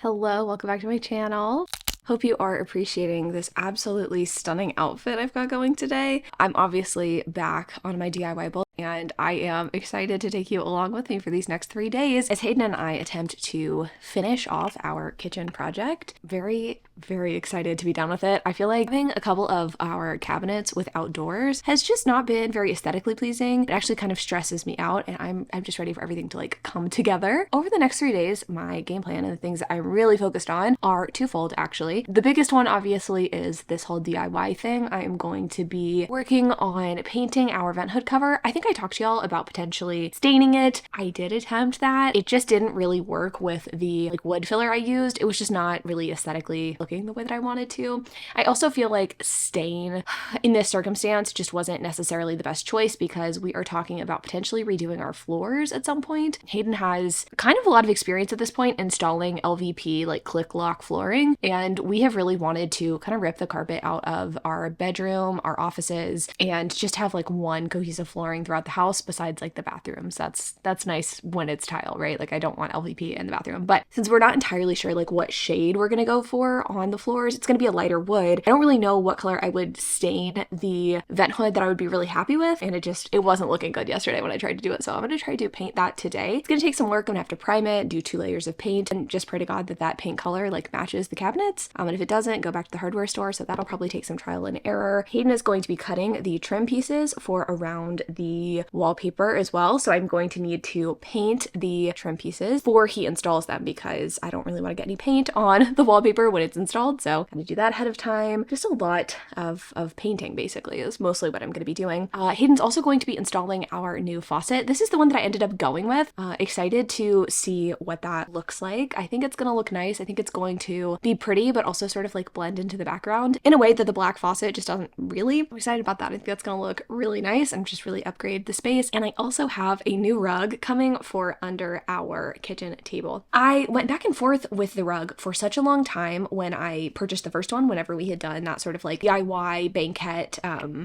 Hello, welcome back to my channel. Hope you are appreciating this absolutely stunning outfit I've got going today. I'm obviously back on my DIY build and I am excited to take you along with me for these next 3 days as Hayden and I attempt to finish off our kitchen project. Very excited to be done with it. I feel like having a couple of our cabinets with outdoors has just not been very aesthetically pleasing. It actually kind of stresses me out and I'm just ready for everything to like come together. Over the next 3 days, my game plan and the things that I'm really focused on are twofold actually. The biggest one obviously is this whole DIY thing. I am going to be working on painting our vent hood cover. I think I talked to y'all about potentially staining it. I did attempt that. It just didn't really work with the wood filler I used. It was just not really aesthetically looking the way that I wanted to. I also feel like stain in this circumstance just wasn't necessarily the best choice because we are talking about potentially redoing our floors at some point. Hayden has kind of a lot of experience at this point installing LVP click lock flooring, and we have really wanted to kind of rip the carpet out of our bedroom, our offices, and just have one cohesive flooring throughout the house besides the bathrooms. That's nice when it's tile, right? I don't want LVP in the bathroom. But since we're not entirely sure what shade we're gonna go for on the floors, it's gonna be a lighter wood. I don't really know what color I would stain the vent hood that I would be really happy with, and it wasn't looking good yesterday when I tried to do it. So I'm gonna try to paint that today. It's gonna take some work. I'm gonna have to prime it, do 2 layers of paint, and just pray to God that paint color matches the cabinets. And if it doesn't, go back to the hardware store. So that'll probably take some trial and error. Hayden is going to be cutting the trim pieces for around the wallpaper as well. So I'm going to need to paint the trim pieces before he installs them because I don't really want to get any paint on the wallpaper when it's installed. So I'm going to do that ahead of time. Just a lot of painting basically is mostly what I'm going to be doing. Hayden's also going to be installing our new faucet. This is the one that I ended up going with. Excited to see what that looks like. I think it's going to look nice. I think it's going to be pretty, but also sort of blend into the background in a way that the black faucet just doesn't really. I'm excited about that. I think that's going to look really nice and just really upgrade the space. And I also have a new rug coming for under our kitchen table. I went back and forth with the rug for such a long time when I purchased the first one, whenever we had done that sort of DIY banquette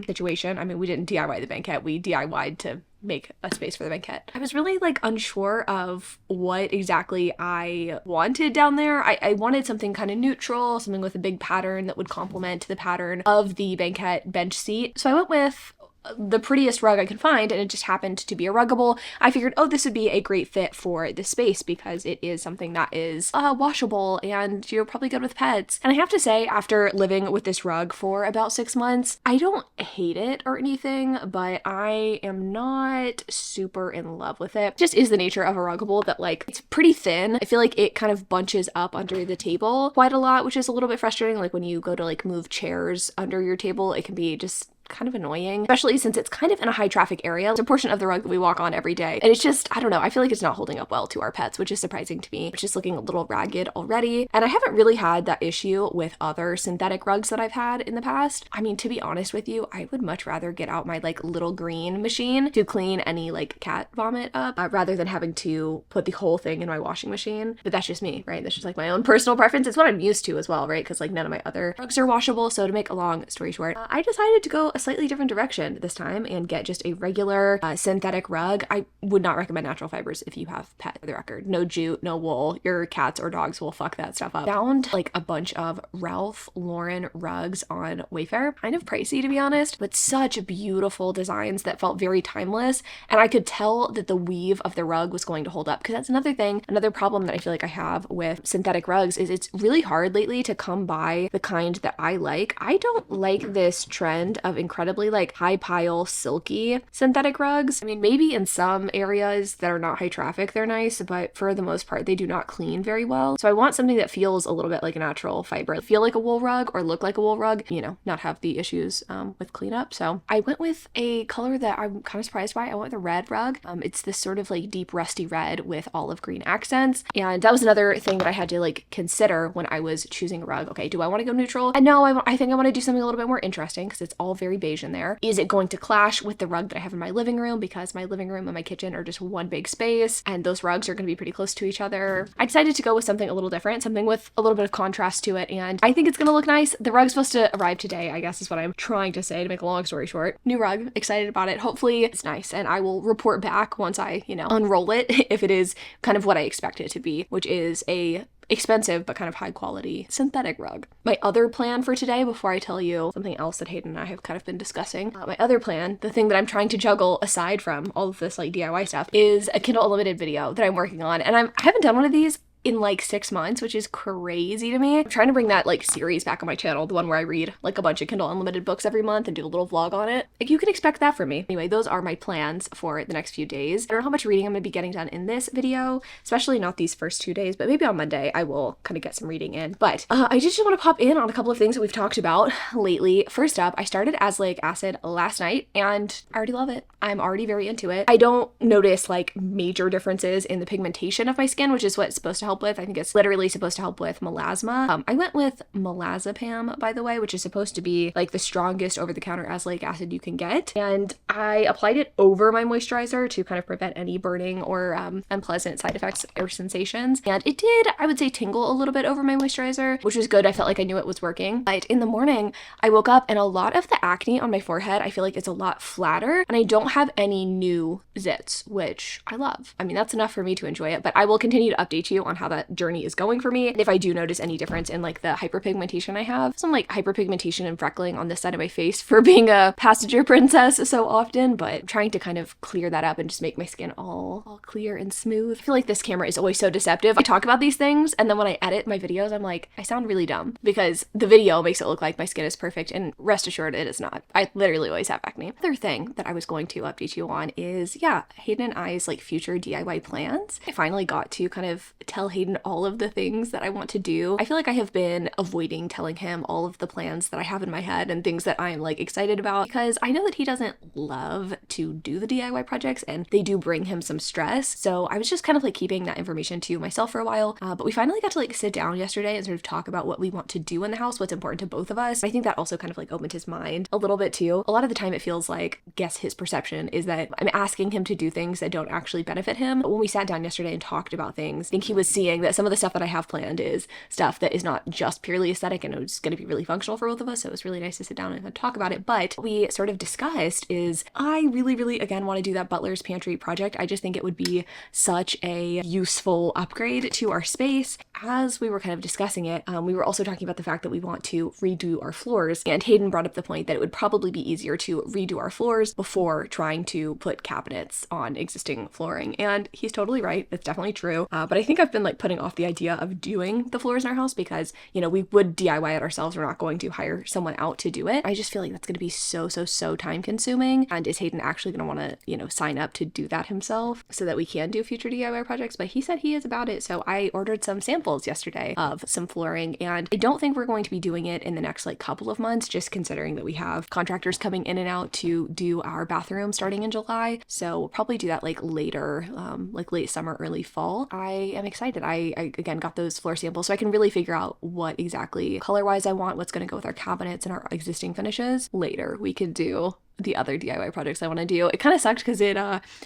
situation. I mean, we didn't DIY the banquette, we DIY'd to make a space for the banquette. I was really unsure of what exactly I wanted down there. I wanted something kind of neutral, something with a big pattern that would complement the pattern of the banquette bench seat. So I went with the prettiest rug I could find, and it just happened to be a ruggable. I figured, oh, this would be a great fit for this space because it is something that is washable and you're probably good with pets. And I have to say, after living with this rug for about 6 months, I don't hate it or anything, but I am not super in love with it. It just is the nature of a ruggable that it's pretty thin. I feel like it kind of bunches up under the table quite a lot, which is a little bit frustrating. When you go to move chairs under your table, it can be just kind of annoying, especially since it's kind of in a high traffic area. It's a portion of the rug that we walk on every day. And it's just, I don't know, I feel like it's not holding up well to our pets, which is surprising to me. It's just looking a little ragged already. And I haven't really had that issue with other synthetic rugs that I've had in the past. I mean, to be honest with you, I would much rather get out my little green machine to clean any cat vomit up rather than having to put the whole thing in my washing machine. But that's just me, right? That's just my own personal preference. It's what I'm used to as well, right? Because none of my other rugs are washable. So to make a long story short, I decided to go a slightly different direction this time and get just a regular synthetic rug. I would not recommend natural fibers if you have pet, for the record. No jute, no wool. Your cats or dogs will fuck that stuff up. Found a bunch of Ralph Lauren rugs on Wayfair. Kind of pricey to be honest, but such beautiful designs that felt very timeless. And I could tell that the weave of the rug was going to hold up, because that's another thing, another problem that I feel like I have with synthetic rugs is it's really hard lately to come by the kind that I like. I don't like this trend of incredibly high pile silky synthetic rugs. I mean, maybe in some areas that are not high traffic they're nice, but for the most part they do not clean very well. So I want something that feels a little bit like a natural fiber, feel like a wool rug or look like a wool rug, not have the issues with cleanup. So I went with a color that I'm kind of surprised by. I went with a red rug. It's this sort of deep rusty red with olive green accents, and that was another thing that I had to consider when I was choosing a rug. Okay, do I want to go neutral? And no, I think I want to do something a little bit more interesting because it's all very beige in there. Is it going to clash with the rug that I have in my living room, because my living room and my kitchen are just one big space and those rugs are going to be pretty close to each other? I decided to go with something a little different, something with a little bit of contrast to it, and I think it's going to look nice. The rug's supposed to arrive today, I guess is what I'm trying to say to make a long story short. New rug, excited about it. Hopefully it's nice, and I will report back once I, unroll it if it is kind of what I expect it to be, which is a expensive but kind of high quality synthetic rug. My other plan for today, before I tell you something else that Hayden and I have kind of been discussing, my other plan, the thing that I'm trying to juggle aside from all of this like DIY stuff, is a Kindle Unlimited video that I'm working on. And I haven't done one of these in like 6 months, which is crazy to me. I'm trying to bring that like series back on my channel, the one where I read like a bunch of Kindle Unlimited books every month and do a little vlog on it. Like, you can expect that from me. Anyway, those are my plans for the next few days. I don't know how much reading I'm gonna be getting done in this video, especially not these first 2 days, but maybe on Monday I will kind of get some reading in. But I just want to pop in on a couple of things that we've talked about lately. First up, I started azelaic acid last night and I already love it. I'm already very into it. I don't notice like major differences in the pigmentation of my skin, which is what it's supposed to help with. I think it's literally supposed to help with melasma. I went with milazepam, by the way, which is supposed to be like the strongest over-the-counter azelaic acid you can get. And I applied it over my moisturizer to kind of prevent any burning or unpleasant side effects or sensations. And it did, I would say, tingle a little bit over my moisturizer, which was good. I felt like I knew it was working. But in the morning, I woke up and a lot of the acne on my forehead, I feel like it's a lot flatter, and I don't have any new zits, which I love. I mean, that's enough for me to enjoy it, but I will continue to update you on how that journey is going for me. And if I do notice any difference in like the hyperpigmentation I have, some like hyperpigmentation and freckling on this side of my face for being a passenger princess so often, but I'm trying to kind of clear that up and just make my skin all clear and smooth. I feel like this camera is always so deceptive. I talk about these things and then when I edit my videos, I'm like, I sound really dumb because the video makes it look like my skin is perfect, and rest assured it is not. I literally always have acne. Other thing that I was going to update you on is, yeah, Hayden and I's like future DIY plans. I finally got to kind of tell Hayden all of the things that I want to do. I feel like I have been avoiding telling him all of the plans that I have in my head and things that I'm like excited about, because I know that he doesn't love to do the DIY projects and they do bring him some stress. So I was just kind of like keeping that information to myself for a while. But we finally got to like sit down yesterday and sort of talk about what we want to do in the house, what's important to both of us. I think that also kind of like opened his mind a little bit too. A lot of the time it feels like, guess his perception is that I'm asking him to do things that don't actually benefit him. But when we sat down yesterday and talked about things, I think he was seeing that some of the stuff that I have planned is stuff that is not just purely aesthetic and it's going to be really functional for both of us. So it was really nice to sit down and talk about it. But what we sort of discussed is I really again want to do that butler's pantry project. I just think it would be such a useful upgrade to our space. As we were kind of discussing it, we were also talking about the fact that we want to redo our floors, and Hayden brought up the point that it would probably be easier to redo our floors before trying to put cabinets on existing flooring, and he's totally right. It's definitely true. But I think I've been like putting off the idea of doing the floors in our house because, you know, we would DIY it ourselves. We're not going to hire someone out to do it. I just feel like that's going to be so time consuming. And is Hayden actually going to want to, you know, sign up to do that himself so that we can do future DIY projects? But he said he is about it. So I ordered some samples yesterday of some flooring, and I don't think we're going to be doing it in the next like couple of months, just considering that we have contractors coming in and out to do our bathroom starting in July. So we'll probably do that like later, like late summer, early fall. I am excited. I again got those floor samples so I can really figure out what exactly color-wise I want, what's going to go with our cabinets and our existing finishes. Later we could do the other DIY projects I want to do. It kind of sucked because it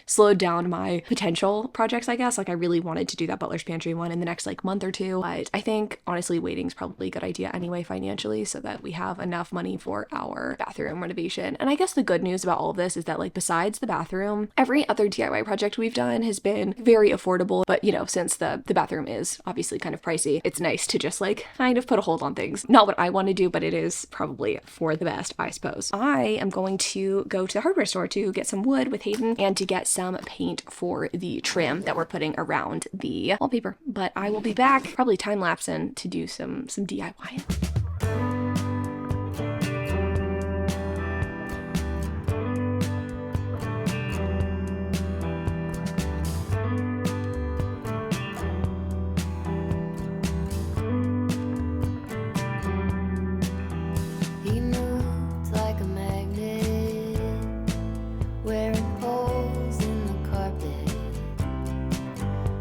slowed down my potential projects, I guess. Like I really wanted to do that butler's pantry one in the next like month or two, but I think honestly waiting is probably a good idea anyway financially, so that we have enough money for our bathroom renovation. And I guess the good news about all of this is that like besides the bathroom, every other DIY project we've done has been very affordable. But you know, since the bathroom is obviously kind of pricey, it's nice to just like kind of put a hold on things. Not what I want to do, but it is probably for the best, I suppose. I am going to go to the hardware store to get some wood with Hayden and to get some paint for the trim that we're putting around the wallpaper. But I will be back, probably time-lapsing, to do some DIY.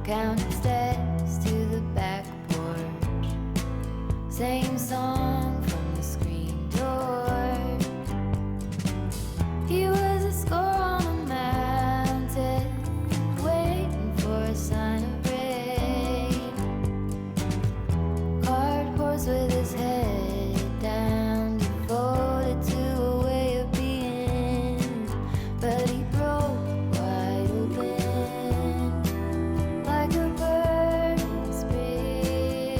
Counting steps to the back porch, same song from the screen door. He was a score on a mountain, waiting for a sign of rain. Cart horse with his head down, devoted to a way of being, but he broke wide open like a bird in spring.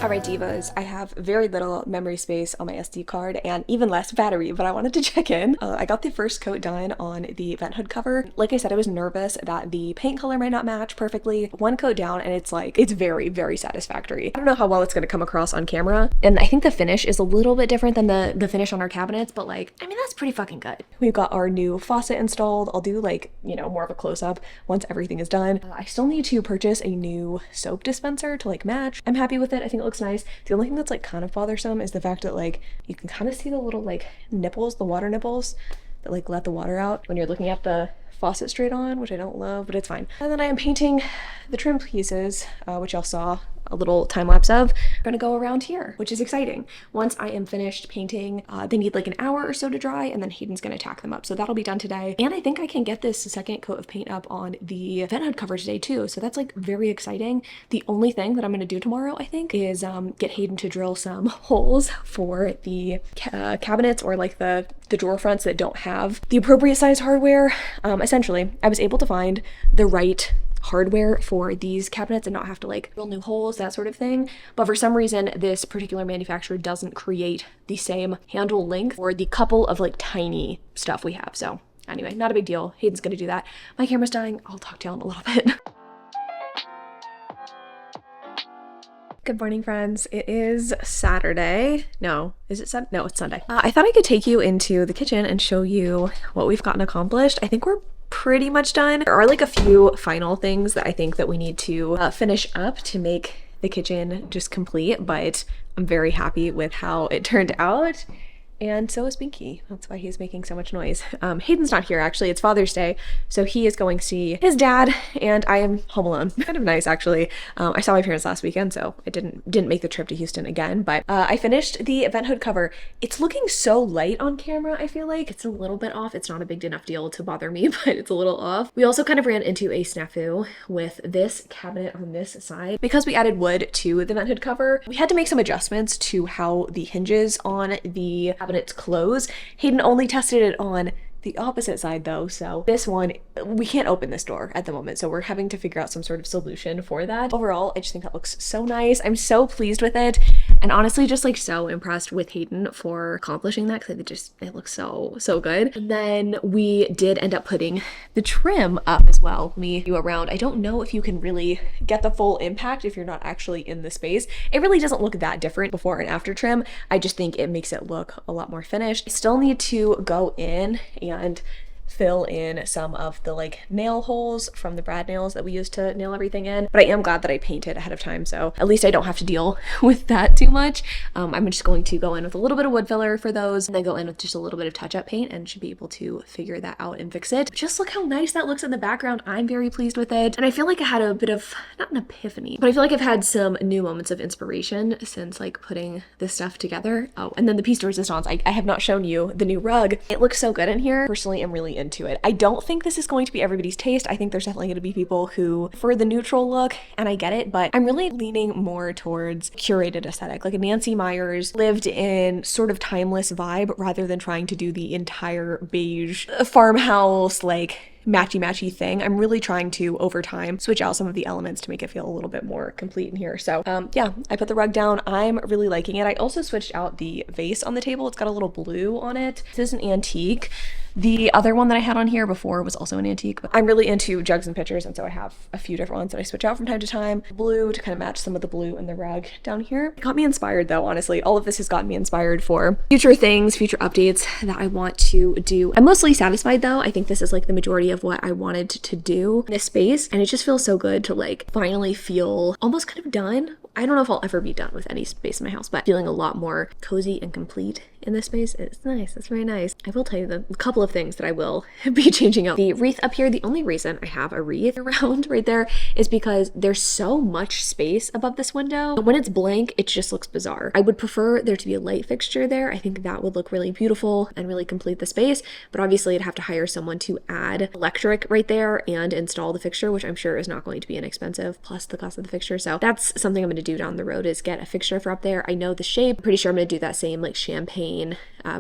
Alright divas, I have very little memory space on my SD card and even less battery, but I wanted to check in. I got the first coat done on the vent hood cover. Like I said, I was nervous that the paint color might not match perfectly. One coat down and it's very, very satisfactory. I don't know how well it's going to come across on camera, and I think the finish is a little bit different than the finish on our cabinets, but like, I mean, that's pretty fucking good. We've got our new faucet installed. I'll do like, you know, more of a close-up once everything is done. I still need to purchase a new soap dispenser to like match. I'm happy with it. I think it looks nice. The only thing that's like kind of bothersome is the fact that like you can kind of see the little like nipples, the water nipples that like let the water out when you're looking at the faucet straight on, which I don't love, but it's fine. And then I am painting the trim pieces, which y'all saw a little time lapse of. I'm gonna go around here, which is exciting. Once I am finished painting, they need like an hour or so to dry, and then Hayden's gonna tack them up. So that'll be done today. And I think I can get this second coat of paint up on the vent hood cover today too. So that's like very exciting. The only thing that I'm gonna do tomorrow, I think, is get Hayden to drill some holes for the cabinets or like the drawer fronts that don't have the appropriate size hardware. Essentially, I was able to find the right hardware for these cabinets and not have to like drill new holes, that sort of thing. But for some reason, this particular manufacturer doesn't create the same handle length for the couple of like tiny stuff we have. So anyway, not a big deal. Hayden's gonna do that. My camera's dying. I'll talk to y'all in a little bit. Good morning, friends. It is Saturday. No, is it Sunday? No, it's Sunday. I thought I could take you into the kitchen and show you what we've gotten accomplished. I think we're pretty much done. There are like a few final things that I think that we need to finish up to make the kitchen just complete, but I'm very happy with how it turned out. And so is Binky. That's why he's making so much noise. Hayden's not here, actually. It's Father's Day, so he is going to see his dad, and I am home alone. Kind of nice, actually. I saw my parents last weekend, so I didn't make the trip to Houston again, but I finished the vent hood cover. It's looking so light on camera, I feel like. It's a little bit off. It's not a big enough deal to bother me, but it's a little off. We also kind of ran into a snafu with this cabinet on this side. Because we added wood to the vent hood cover, we had to make some adjustments to how the hinges on the cabinets close. Hayden only tested it on the opposite side though, so this one, we can't open this door at the moment, so we're having to figure out some sort of solution for that. Overall, I just think that looks so nice. I'm so pleased with it, and honestly just like so impressed with Hayden for accomplishing that, because it looks so good. And then we did end up putting the trim up as well. Let me go around. I don't know if you can really get the full impact if you're not actually in the space. It really doesn't look that different before and after trim. I just think it makes it look a lot more finished. I still need to go in and fill in some of the like nail holes from the brad nails that we use to nail everything in, but I am glad that I painted ahead of time, so at least I don't have to deal with that too much. I'm just going to go in with a little bit of wood filler for those, and then go in with just a little bit of touch-up paint, and should be able to figure that out and fix it. Just look how nice that looks in the background. I'm very pleased with it, and I feel like I had a bit of, not an epiphany, but I feel like I've had some new moments of inspiration since like putting this stuff together. Oh, and then the piece de resistance. I have not shown you the new rug. It looks so good in here. Personally, I'm really into it. I don't think this is going to be everybody's taste. I think there's definitely going to be people who prefer the neutral look, and I get it, but I'm really leaning more towards curated aesthetic, like a Nancy Meyers lived in sort of timeless vibe, rather than trying to do the entire beige farmhouse like matchy thing. I'm really trying to, over time, switch out some of the elements to make it feel a little bit more complete in here. So yeah, I put the rug down. I'm really liking it. I also switched out the vase on the table. It's got a little blue on it. This is an antique. The other one that I had on here before was also an antique, but I'm really into jugs and pitchers, and so I have a few different ones that I switch out from time to time. Blue to kind of match some of the blue in the rug down here. It got me inspired though, honestly. All of this has gotten me inspired for future things, future updates that I want to do. I'm mostly satisfied though. I think this is like the majority of what I wanted to do in this space, and it just feels so good to like finally feel almost kind of done. I don't know if I'll ever be done with any space in my house, but feeling a lot more cozy and complete in this space is nice. It's very nice. I will tell you the couple of things that I will be changing out. The wreath up here, the only reason I have a wreath around right there is because there's so much space above this window. When it's blank, it just looks bizarre. I would prefer there to be a light fixture there. I think that would look really beautiful and really complete the space, but obviously I'd have to hire someone to add electric right there and install the fixture, which I'm sure is not going to be inexpensive, plus the cost of the fixture. So that's something I'm going to do down the road, is get a fixture for up there. I know the shape. I'm pretty sure I'm going to do that same like champagne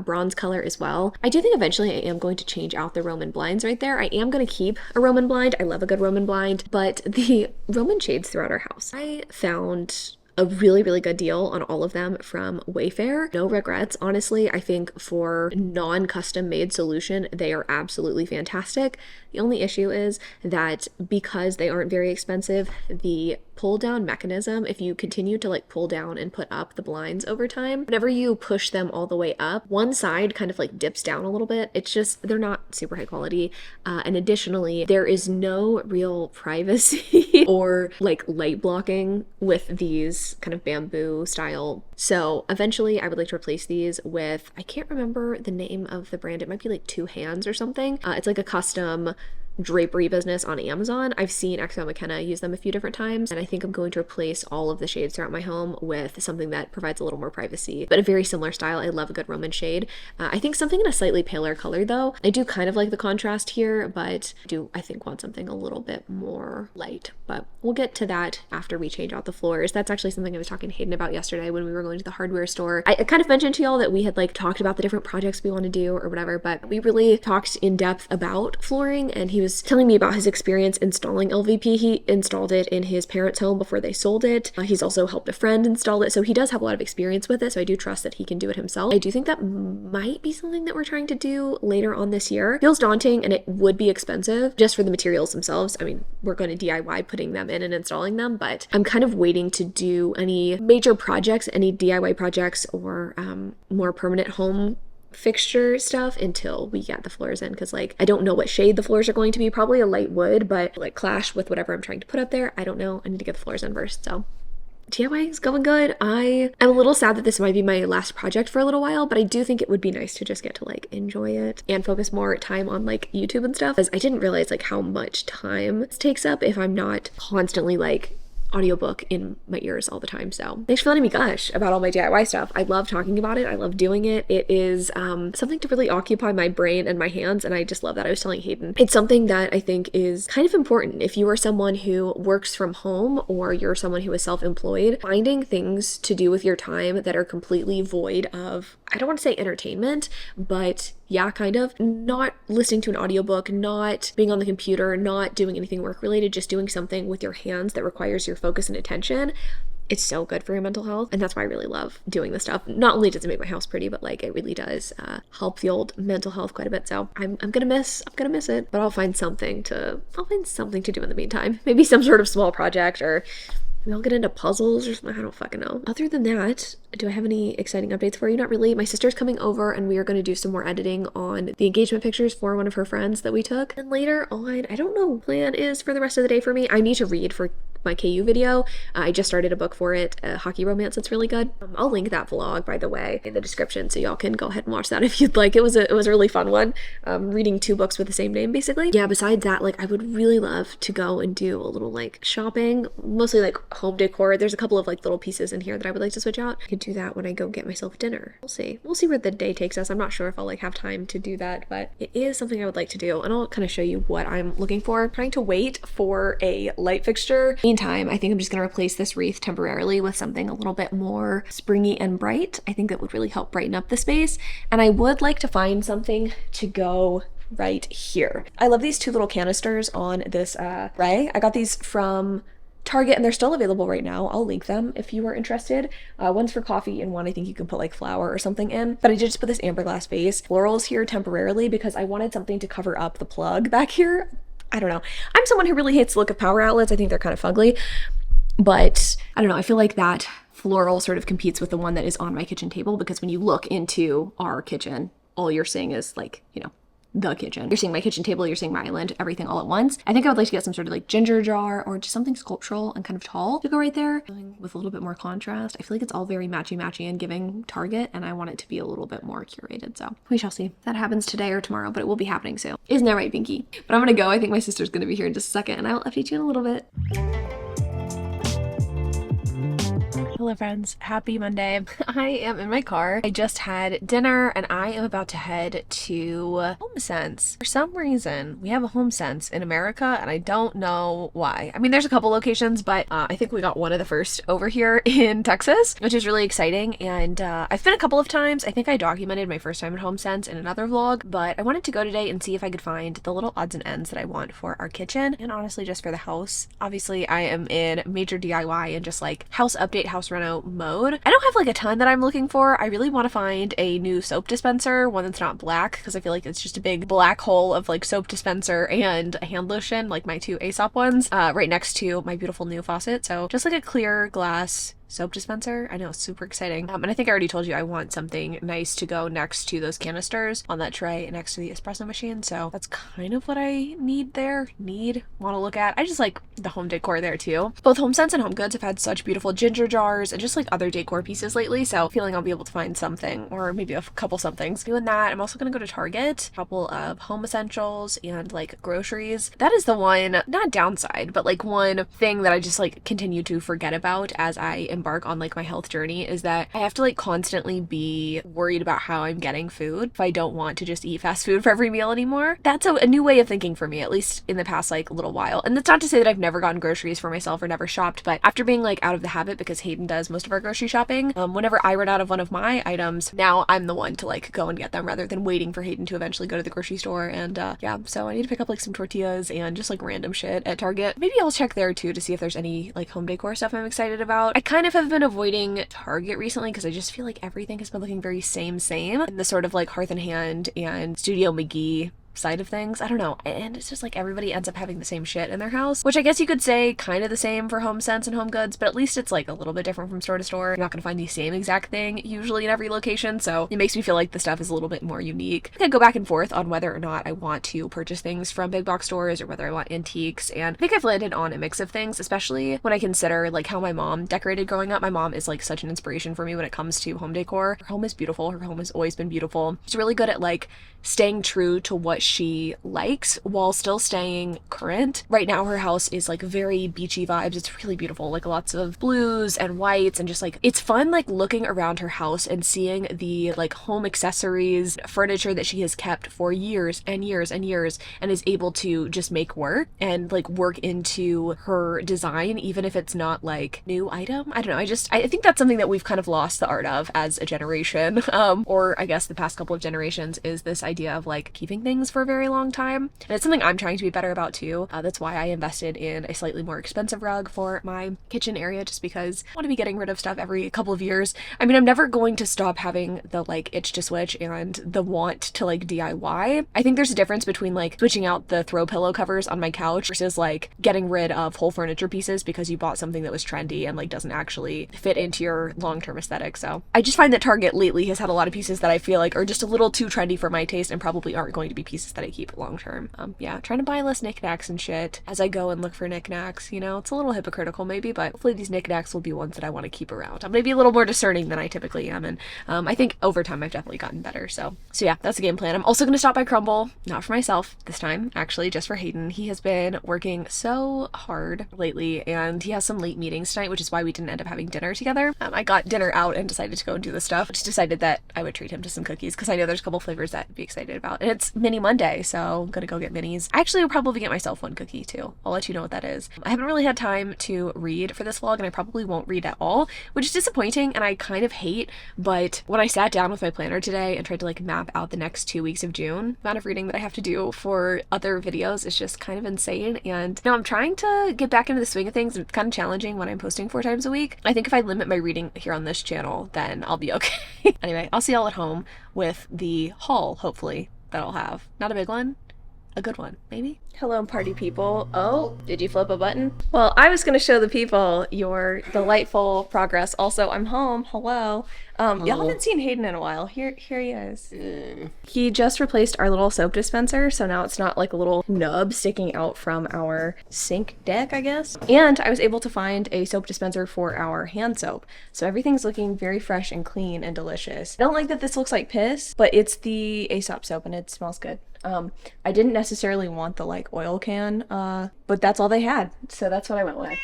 bronze color as well. I do think eventually I am going to change out the Roman blinds right there. I am going to keep a Roman blind. I love a good Roman blind, but the Roman shades throughout our house, I found a really, really good deal on all of them from Wayfair. No regrets, honestly. I think for non-custom made solution, they are absolutely fantastic. The only issue is that because they aren't very expensive, the pull down mechanism, if you continue to like pull down and put up the blinds over time, whenever you push them all the way up, one side kind of like dips down a little bit. It's just, they're not super high quality. And additionally, there is no real privacy or like light blocking with these kind of bamboo style. So eventually I would like to replace these with, I can't remember the name of the brand. It might be like Two Hands or something. It's like a custom drapery business on Amazon. I've seen XO McKenna use them a few different times, and I think I'm going to replace all of the shades throughout my home with something that provides a little more privacy, but a very similar style. I love a good Roman shade. I think something in a slightly paler color though. I do kind of like the contrast here, but I think want something a little bit more light, but we'll get to that after we change out the floors. That's actually something I was talking to Hayden about yesterday when we were going to the hardware store. I kind of mentioned to y'all that we had like talked about the different projects we want to do or whatever, but we really talked in depth about flooring, and he was telling me about his experience installing LVP. He installed it in his parents' home before they sold it. He's also helped a friend install it, so he does have a lot of experience with it, so I do trust that he can do it himself. I do think that might be something that we're trying to do later on this year. Feels daunting, and it would be expensive just for the materials themselves. I mean, we're going to DIY putting them in and installing them, but I'm kind of waiting to do any major projects, any DIY projects, or more permanent home fixture stuff until we get the floors in, because like I don't know what shade the floors are going to be. Probably a light wood, but like clash with whatever I'm trying to put up there. I don't know. I need to get the floors in first. So DIY is going good. I'm a little sad that this might be my last project for a little while, but I do think it would be nice to just get to like enjoy it and focus more time on like YouTube and stuff, because I didn't realize like how much time this takes up if I'm not constantly like audiobook in my ears all the time. So thanks for letting me gush about all my DIY stuff. I love talking about it. I love doing it. It is something to really occupy my brain and my hands, and I just love that. I was telling Hayden, it's something that I think is kind of important. If you are someone who works from home or you're someone who is self-employed, finding things to do with your time that are completely void of, I don't want to say entertainment, but yeah, kind of. Not listening to an audiobook, not being on the computer, not doing anything work related, just doing something with your hands that requires your focus and attention. It's so good for your mental health, and that's why I really love doing this stuff. Not only does it make my house pretty, but like it really does help the old mental health quite a bit. So I'm gonna miss it, but I'll find something to do in the meantime. Maybe some sort of small project, or maybe I'll get into puzzles or something. I don't fucking know. Other than that, do I have any exciting updates for you? Not really. My sister's coming over and we are going to do some more editing on the engagement pictures for one of her friends that we took. And later on, I don't know what the plan is for the rest of the day for me. I need to read for my KU video. I just started a book for it, a hockey romance. It's really good. I'll link that vlog, by the way, in the description, so y'all can go ahead and watch that if you'd like. It was a really fun one. Reading 2 books with the same name, basically. Yeah, besides that, like I would really love to go and do a little like shopping, mostly like home decor. There's a couple of like little pieces in here that I would like to switch out. I could do that when I go get myself dinner. We'll see where the day takes us. I'm not sure if I'll like have time to do that, but it is something I would like to do, and I'll kind of show you what I'm looking for. I'm trying to wait for a light fixture. Meantime, I think I'm just going to replace this wreath temporarily with something a little bit more springy and bright. I think that would really help brighten up the space, and I would like to find something to go right here. I love these 2 little canisters on this ray. I got these from Target, and they're still available right now. I'll link them if you are interested. One's for coffee, and one I think you can put like flour or something in. But I did just put this amber glass vase. Florals here temporarily because I wanted something to cover up the plug back here. I don't know. I'm someone who really hates the look of power outlets. I think they're kind of fugly. But I don't know. I feel like that floral sort of competes with the one that is on my kitchen table, because when you look into our kitchen, all you're seeing is like, you know, the kitchen. You're seeing my kitchen table, you're seeing my island, everything all at once. I think I would like to get some sort of like ginger jar or just something sculptural and kind of tall to go right there with a little bit more contrast. I feel like it's all very matchy-matchy and giving Target, and I want it to be a little bit more curated. So we shall see. That happens today or tomorrow, but it will be happening soon. Isn't that right, Pinky? But I'm gonna go. I think my sister's gonna be here in just a second, and I will update you in a little bit. Hello friends, happy Monday. I am in my car. I just had dinner and I am about to head to HomeSense. For some reason, we have a HomeSense in America and I don't know why. I mean, there's a couple locations, but I think we got one of the first over here in Texas, which is really exciting. And I've been a couple of times. I think I documented my first time at HomeSense in another vlog, but I wanted to go today and see if I could find the little odds and ends that I want for our kitchen and honestly just for the house. Obviously, I am in major DIY and just like house update, house reno mode. I don't have like a ton that I'm looking for. I really want to find a new soap dispenser, one that's not black, because I feel like it's just a big black hole of like soap dispenser and a hand lotion, like my two Aesop ones, right next to my beautiful new faucet. So just like a clear glass soap dispenser. I know, super exciting. And I think I already told you I want something nice to go next to those canisters on that tray next to the espresso machine. So that's kind of what I need there. Want to look at. I just like the home decor there too. Both HomeSense and HomeGoods have had such beautiful ginger jars and just like other decor pieces lately. So feeling I'll be able to find something, or maybe a couple somethings. Doing that, I'm also going to go to Target, a couple of home essentials and like groceries. That is the one, not downside, but like one thing that I just like continue to forget about as I embark on like my health journey, is that I have to like constantly be worried about how I'm getting food if I don't want to just eat fast food for every meal anymore. That's a new way of thinking for me, at least in the past like little while. And that's not to say that I've never gotten groceries for myself or never shopped, but after being like out of the habit, because Hayden does most of our grocery shopping, whenever I run out of one of my items, now I'm the one to like go and get them rather than waiting for Hayden to eventually go to the grocery store. And yeah, so I need to pick up like some tortillas and just like random shit at Target. Maybe I'll check there too to see if there's any like home decor stuff I'm excited about. I kind of have been avoiding Target recently because I just feel like everything has been looking very same in the sort of like Hearth and Hand and Studio McGee side of things. I don't know. And it's just like everybody ends up having the same shit in their house, which I guess you could say kind of the same for HomeSense and HomeGoods, but at least it's like a little bit different from store to store. You're not going to find the same exact thing usually in every location, so it makes me feel like the stuff is a little bit more unique. I could go back and forth on whether or not I want to purchase things from big box stores or whether I want antiques, and I think I've landed on a mix of things, especially when I consider like how my mom decorated growing up. My mom is like such an inspiration for me when it comes to home decor. Her home is beautiful. Her home has always been beautiful. She's really good at like staying true to what she likes while still staying current. Right now her house is like very beachy vibes. It's really beautiful, like lots of blues and whites, and just like it's fun like looking around her house and seeing the like home accessories, furniture that she has kept for years and years and years and is able to just make work and like work into her design, even if it's not like new item. I don't know, I think that's something that we've kind of lost the art of as a generation, or I guess the past couple of generations, is this idea of like keeping things for a very long time. And it's something I'm trying to be better about too. That's why I invested in a slightly more expensive rug for my kitchen area, just because I want to be getting rid of stuff every couple of years. I mean, I'm never going to stop having the like itch to switch and the want to like DIY. I think there's a difference between like switching out the throw pillow covers on my couch versus like getting rid of whole furniture pieces because you bought something that was trendy and like doesn't actually fit into your long-term aesthetic. So I just find that Target lately has had a lot of pieces that I feel like are just a little too trendy for my taste and probably aren't going to be pieces that I keep long term. Yeah, trying to buy less knickknacks and shit as I go and look for knickknacks. You know, it's a little hypocritical maybe, but hopefully these knickknacks will be ones that I want to keep around. I'm maybe a little more discerning than I typically am, and I think over time I've definitely gotten better. So yeah, that's the game plan. I'm also going to stop by Crumble, not for myself this time, actually, just for Hayden. He has been working so hard lately, and he has some late meetings tonight, which is why we didn't end up having dinner together. I got dinner out and decided to go and do this stuff. Just decided that I would treat him to some cookies because I know there's a couple flavors that I'd be excited about, and it's Mini Monday, so I'm gonna go get minis. I actually will probably get myself one cookie too. I'll let you know what that is. I haven't really had time to read for this vlog, and I probably won't read at all, which is disappointing and I kind of hate, but when I sat down with my planner today and tried to like map out the next 2 weeks of June, the amount of reading that I have to do for other videos is just kind of insane. And now I'm trying to get back into the swing of things, and it's kind of challenging when I'm posting 4 times a week. I think if I limit my reading here on this channel, then I'll be okay. Anyway, I'll see y'all at home with the haul, hopefully, that I'll have. Not a big one, a good one, maybe. Hello, party people. Oh, did you flip a button? Well, I was going to show the people your delightful progress. Also, I'm home. Hello. Y'all haven't seen Hayden in a while. Here he is. He just replaced our little soap dispenser, so now it's not like a little nub sticking out from our sink deck, I guess. And I was able to find a soap dispenser for our hand soap. So everything's looking very fresh and clean and delicious. I don't like that this looks like piss, but it's the Aesop soap and it smells good. I didn't necessarily want the like oil can, but that's all they had, so that's what I went with.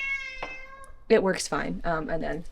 It works fine. And then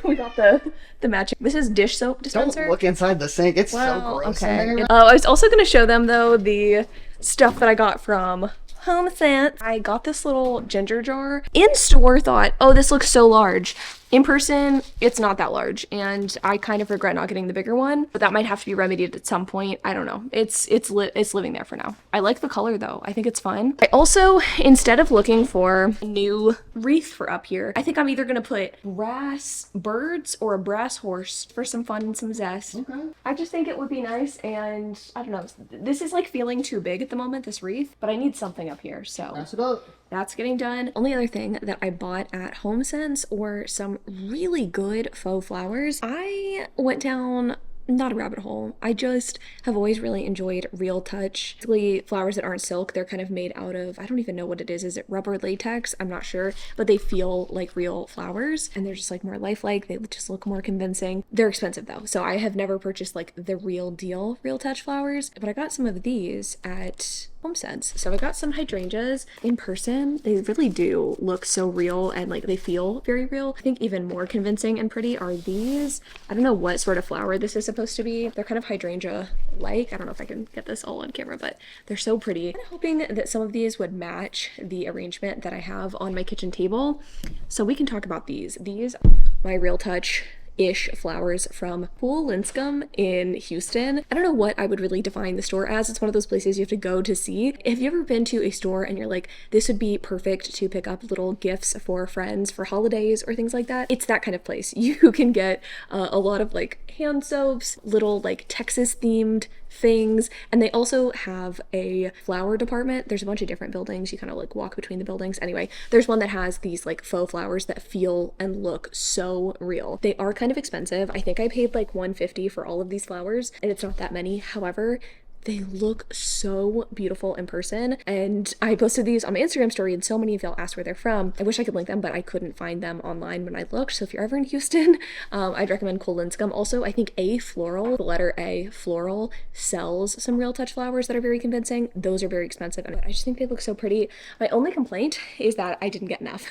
we got the matching. This is dish soap dispenser. Don't look inside the sink. It's so gross in there. I was also going to show them though the stuff that I got from HomeSense. I got this little ginger jar. In store thought, oh, this looks so large. In person, it's not that large, and I kind of regret not getting the bigger one, but that might have to be remedied at some point. I don't know. It's living there for now. I like the color though. I think it's fun. I also, instead of looking for a new wreath for up here, I think I'm either gonna put brass birds or a brass horse for some fun and some zest. Okay. I just think it would be nice, and I don't know. This is like feeling too big at the moment, this wreath, but I need something up here, so. That's about. That's getting done. Only other thing that I bought at HomeSense were some really good faux flowers. I went down not a rabbit hole. I just have always really enjoyed Real Touch. Basically, flowers that aren't silk, they're kind of made out of, I don't even know what it is. Is it rubber latex? I'm not sure, but they feel like real flowers and they're just like more lifelike. They just look more convincing. They're expensive though, so I have never purchased like the real deal Real Touch flowers, but I got some of these at HomeSense. So I got some hydrangeas. In person, they really do look so real and like they feel very real. I think even more convincing and pretty are these. I don't know what sort of flower this is supposed to be. They're kind of hydrangea-like. I don't know if I can get this all on camera, but they're so pretty. I'm hoping that some of these would match the arrangement that I have on my kitchen table. So we can talk about these. These are my Real Touch ish flowers from Pool Linscomb in Houston. I don't know what I would really define the store as. It's one of those places you have to go to see. Have you ever been to a store and you're like, this would be perfect to pick up little gifts for friends for holidays or things like that? It's that kind of place. You can get a lot of like hand soaps, little like Texas themed things, and they also have a flower department. There's a bunch of different buildings. You kind of like walk between the buildings. Anyway, there's one that has these like faux flowers that feel and look so real. They are kind of expensive. I think I paid like $150 for all of these flowers, and it's not that many. However, they look so beautiful in person, and I posted these on my Instagram story and so many of y'all asked where they're from. I wish I could link them, but I couldn't find them online when I looked, so if you're ever in Houston, I'd recommend Pool Linscomb. Also, I think A Floral, the letter A Floral, sells some Real Touch flowers that are very convincing. Those are very expensive, and I just think they look so pretty. My only complaint is that I didn't get enough.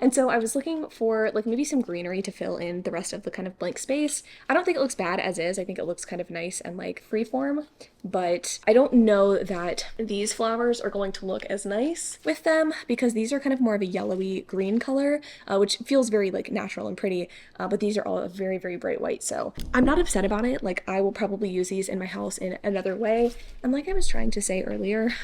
And so I was looking for like maybe some greenery to fill in the rest of the kind of blank space. I don't think it looks bad as is. I think it looks kind of nice and like freeform, but I don't know that these flowers are going to look as nice with them because these are kind of more of a yellowy green color, which feels very like natural and pretty, but these are all a very, very bright white. So I'm not upset about it. Like I will probably use these in my house in another way. And like I was trying to say earlier,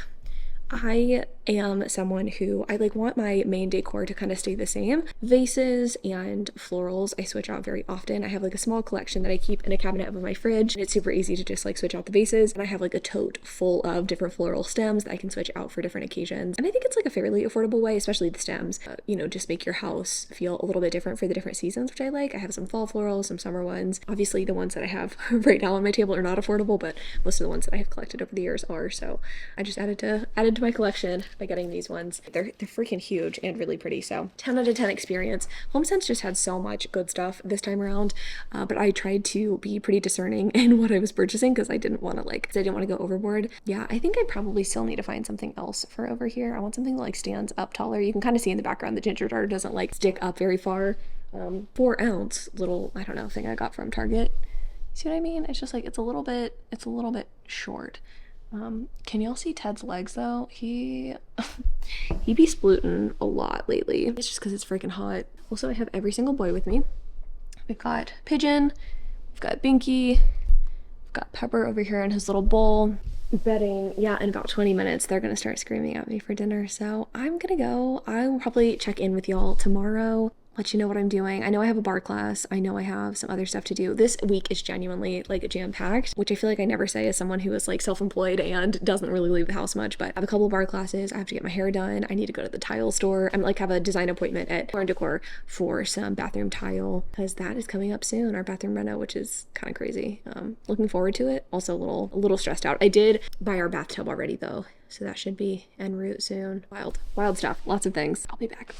I am someone who I like want my main decor to kind of stay the same. Vases and florals I switch out very often. I have like a small collection that I keep in a cabinet above my fridge, and it's super easy to just like switch out the vases. And I have like a tote full of different floral stems that I can switch out for different occasions. And I think it's like a fairly affordable way, especially the stems, you know, just make your house feel a little bit different for the different seasons, which I like. I have some fall florals, some summer ones. Obviously the ones that I have right now on my table are not affordable, but most of the ones that I have collected over the years are. So I just added to my collection by getting these ones. They're freaking huge and really pretty. So 10 out of 10 experience. HomeSense just had so much good stuff this time around, but I tried to be pretty discerning in what I was purchasing because I didn't want to go overboard. Yeah, I think I probably still need to find something else for over here. I want something that like stands up taller. You can kind of see in the background the ginger jar doesn't like stick up very far. 4-ounce little, I don't know, thing I got from Target. See what I mean? It's just like it's a little bit short. Can y'all see Ted's legs though? He be splooting a lot lately. It's just because it's freaking hot. Also, I have every single boy with me. We've got Pigeon, we've got Binky, we've got Pepper over here in his little bowl. Bedding, yeah, in about 20 minutes they're gonna start screaming at me for dinner, so I'm gonna go. I will probably check in with y'all tomorrow, let you know what I'm doing. I know I have a bar class. I know I have some other stuff to do. This week is genuinely like jam-packed, which I feel like I never say as someone who is like self-employed and doesn't really leave the house much, but I have a couple of bar classes. I have to get my hair done. I need to go to the tile store. I'm like have a design appointment at Bar & Decor for some bathroom tile because that is coming up soon, our bathroom reno, which is kind of crazy. Looking forward to it. Also a little stressed out. I did buy our bathtub already though, so that should be en route soon. Wild stuff. Lots of things. I'll be back.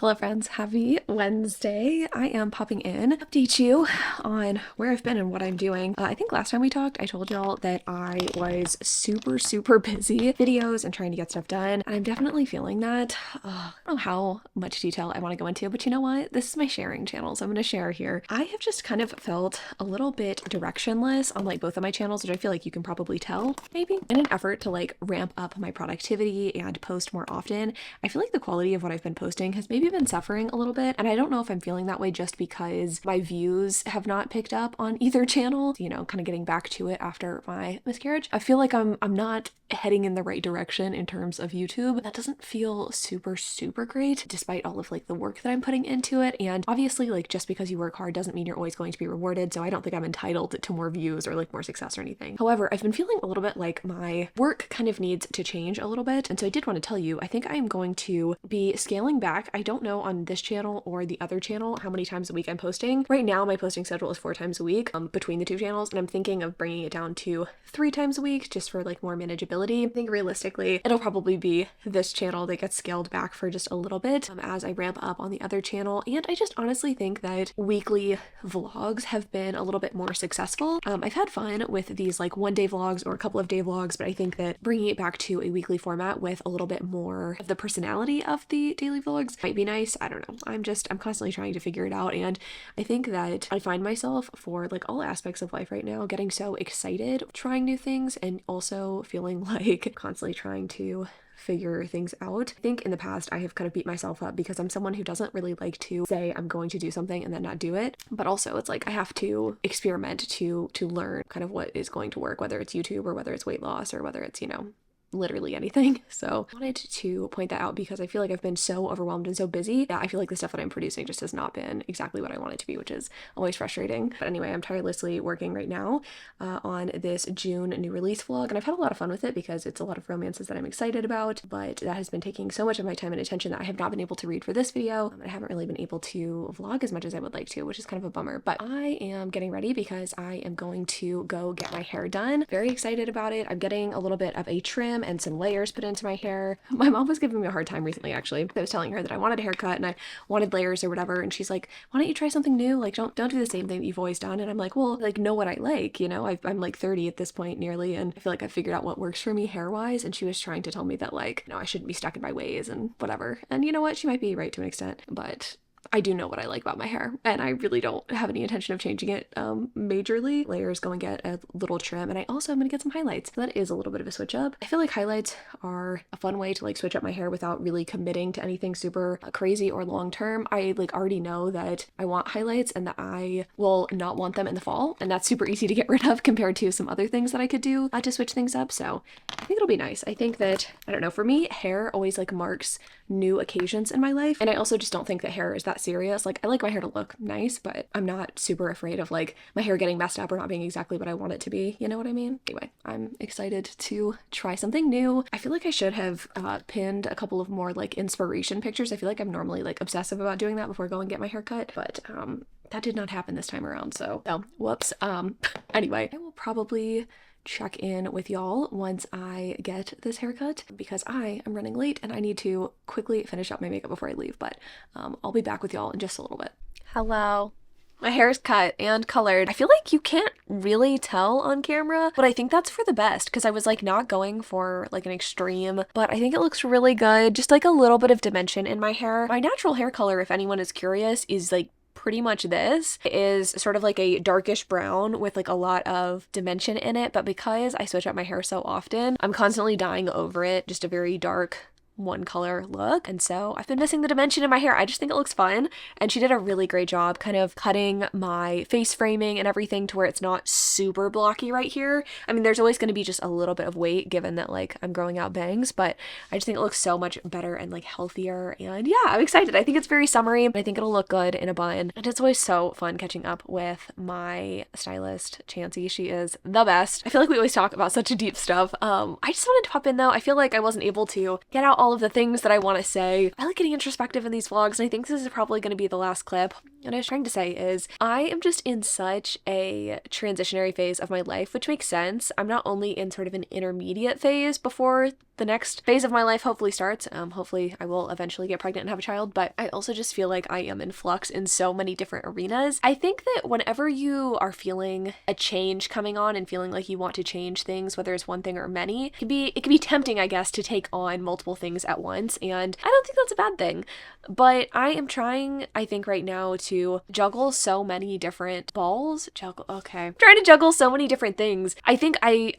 Hello friends, happy Wednesday. I am popping in to update you on where I've been and what I'm doing. I think last time we talked, I told y'all that I was super busy videos and trying to get stuff done. And I'm definitely feeling that. I don't know how much detail I want to go into, but you know what? This is my sharing channel, so I'm going to share here. I have just kind of felt a little bit directionless on like both of my channels, which I feel like you can probably tell, maybe. In an effort to like ramp up my productivity and post more often, I feel like the quality of what I've been posting has maybe been suffering a little bit, and I don't know if I'm feeling that way just because my views have not picked up on either channel, you know, kind of getting back to it after my miscarriage. I feel like I'm not heading in the right direction in terms of YouTube. That doesn't feel super great despite all of like the work that I'm putting into it, and obviously like just because you work hard doesn't mean you're always going to be rewarded, so I don't think I'm entitled to more views or like more success or anything. However, I've been feeling a little bit like my work kind of needs to change a little bit, and so I did want to tell you, I think I am going to be scaling back. I don't know on this channel or the other channel how many times a week I'm posting. Right now my posting schedule is 4 times a week between the two channels, and I'm thinking of bringing it down to 3 times a week just for like more manageability. I think realistically it'll probably be this channel that gets scaled back for just a little bit as I ramp up on the other channel, and I just honestly think that weekly vlogs have been a little bit more successful. I've had fun with these like 1-day vlogs or a couple of day vlogs, but I think that bringing it back to a weekly format with a little bit more of the personality of the daily vlogs might be nice. I don't know. I'm constantly trying to figure it out, and I think that I find myself for like all aspects of life right now getting so excited trying new things and also feeling like constantly trying to figure things out. I think in the past I have kind of beat myself up because I'm someone who doesn't really like to say I'm going to do something and then not do it, but also it's like I have to experiment to learn kind of what is going to work, whether it's YouTube or whether it's weight loss or whether it's, you know, literally anything. So I wanted to point that out because I feel like I've been so overwhelmed and so busy that I feel like the stuff that I'm producing just has not been exactly what I want it to be, which is always frustrating. But anyway, I'm tirelessly working right now on this June new release vlog, and I've had a lot of fun with it because it's a lot of romances that I'm excited about, but that has been taking so much of my time and attention that I have not been able to read for this video. I haven't really been able to vlog as much as I would like to, which is kind of a bummer, but I am getting ready because I am going to go get my hair done. Very excited about it. I'm getting a little bit of a trim and some layers put into my hair. My mom was giving me a hard time recently, actually. I was telling her that I wanted a haircut and I wanted layers or whatever, and she's like, why don't you try something new? Like, don't do the same thing that you've always done. And I'm like, well, like, know what I like, you know? I'm like 30 at this point nearly, and I feel like I've figured out what works for me hair-wise, and she was trying to tell me that, like, no, I shouldn't be stuck in my ways and whatever. And you know what? She might be right to an extent, but I do know what I like about my hair, and I really don't have any intention of changing it majorly. Layers, go and get a little trim, and I also am going to get some highlights. So that is a little bit of a switch up. I feel like highlights are a fun way to like switch up my hair without really committing to anything super crazy or long term. I like already know that I want highlights and that I will not want them in the fall, and that's super easy to get rid of compared to some other things that I could do to switch things up. So I think it'll be nice. I think that, I don't know, for me, hair always like marks new occasions in my life, and I also just don't think that hair is that serious. Like, I like my hair to look nice, but I'm not super afraid of like my hair getting messed up or not being exactly what I want it to be, you know what I mean? Anyway, I'm excited to try something new. I feel like I should have pinned a couple of more like inspiration pictures. I feel like I'm normally like obsessive about doing that before going get my hair cut, but that did not happen this time around, so whoops. Anyway, I will probably check in with y'all once I get this haircut because I am running late and I need to quickly finish up my makeup before I leave, but I'll be back with y'all in just a little bit. Hello. My hair is cut and colored. I feel like you can't really tell on camera, but I think that's for the best because I was like not going for like an extreme, but I think it looks really good. Just like a little bit of dimension in my hair. My natural hair color, if anyone is curious, is like pretty much this. It is sort of like a darkish brown with like a lot of dimension in it, but because I switch up my hair so often, I'm constantly dyeing over it just a very dark one color look, and so I've been missing the dimension in my hair. I just think it looks fun, and she did a really great job kind of cutting my face framing and everything to where it's not super blocky right here. I mean, there's always going to be just a little bit of weight given that like I'm growing out bangs, but I just think it looks so much better and like healthier, and yeah, I'm excited. I think it's very summery. I think it'll look good in a bun, and it's always so fun catching up with my stylist Chansey. She is the best. I feel like we always talk about such a deep stuff. I just wanted to pop in though. I feel like I wasn't able to get out all of the things that I want to say. I like getting introspective in these vlogs, and I think this is probably going to be the last clip. what I was trying to say is I am just in such a transitionary phase of my life, which makes sense. I'm not only in sort of an intermediate phase before the next phase of my life hopefully starts. Hopefully I will eventually get pregnant and have a child, but I also just feel like I am in flux in so many different arenas. I think that whenever you are feeling a change coming on and feeling like you want to change things, whether it's one thing or many, it can be tempting, I guess, to take on multiple things at once, and I don't think that's a bad thing. But I am trying, I think right now, to juggle so many different balls. Trying to juggle so many different things. I think I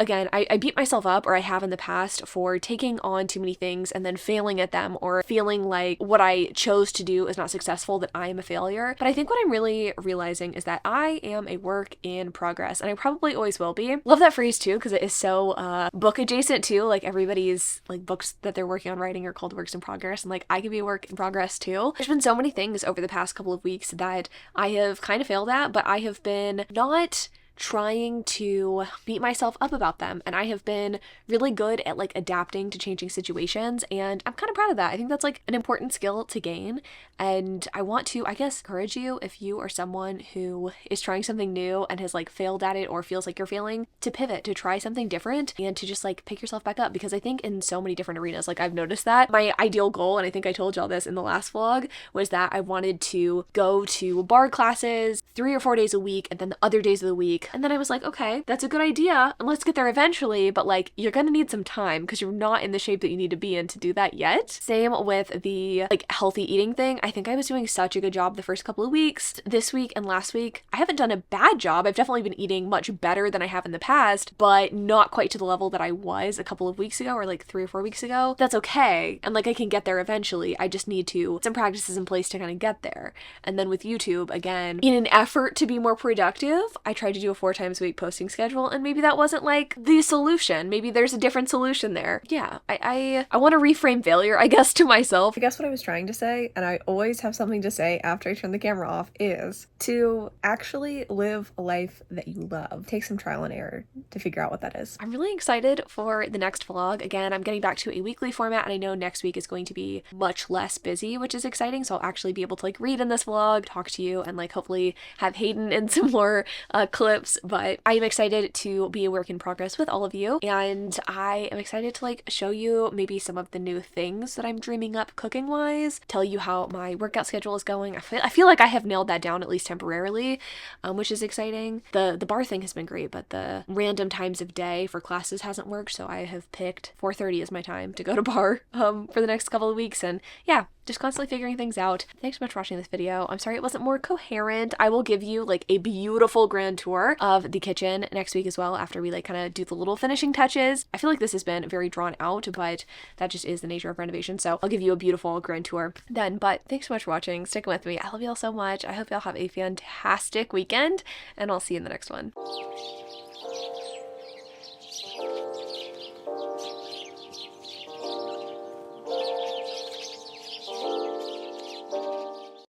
beat myself up, or I have in the past, for taking on too many things and then failing at them, or feeling like what I chose to do is not successful, that I am a failure. But I think what I'm really realizing is that I am a work in progress, and I probably always will be. Love that phrase too, because it is so book adjacent too. Like everybody's like books that they're working on writing are called works in progress, and like I could be a work in progress too. There's been so many things over the past couple of weeks that I have kind of failed at, but I have been not trying to beat myself up about them, and I have been really good at like adapting to changing situations, and I'm kind of proud of that. I think that's like an important skill to gain, and I want to, I guess, encourage you, if you are someone who is trying something new and has like failed at it or feels like you're failing, to pivot, to try something different, and to just like pick yourself back up, because I think in so many different arenas, like I've noticed that my ideal goal, and I think I told y'all this in the last vlog, was that I wanted to go to bar classes 3 or 4 days a week, and then the other days of the week. And then I was like, okay, that's a good idea, and let's get there eventually, but like you're gonna need some time because you're not in the shape that you need to be in to do that yet. Same with the like healthy eating thing. I think I was doing such a good job the first couple of weeks. This week and last week, I haven't done a bad job. I've definitely been eating much better than I have in the past, but not quite to the level that I was a couple of weeks ago, or like 3 or 4 weeks ago. That's okay, and like I can get there eventually. I just need to put some practices in place to kind of get there. And then with YouTube, again, in an effort to be more productive, I tried to do a 4 times a week posting schedule, and maybe that wasn't like the solution. Maybe there's a different solution there. Yeah, I want to reframe failure, I guess, to myself. I guess what I was trying to say, and I always have something to say after I turn the camera off, is to actually live a life that you love. Take some trial and error to figure out what that is. I'm really excited for the next vlog. Again, I'm getting back to a weekly format, and I know next week is going to be much less busy, which is exciting. So I'll actually be able to like read in this vlog, talk to you, and like hopefully have Hayden in some more clips. But I am excited to be a work in progress with all of you, and I am excited to like show you maybe some of the new things that I'm dreaming up cooking wise, tell you how my workout schedule is going. I feel like I have nailed that down, at least temporarily, which is exciting. The bar thing has been great, but the random times of day for classes hasn't worked, so I have picked 4:30 as my time to go to bar for the next couple of weeks, and yeah, just constantly figuring things out. Thanks so much for watching this video. I'm sorry it wasn't more coherent. I will give you like a beautiful grand tour of the kitchen next week as well, after we like kind of do the little finishing touches. I feel like this has been very drawn out, but that just is the nature of renovation, so I'll give you a beautiful grand tour then. But thanks so much for watching, sticking with me. I love y'all so much. I hope y'all have a fantastic weekend, and I'll see you in the next one.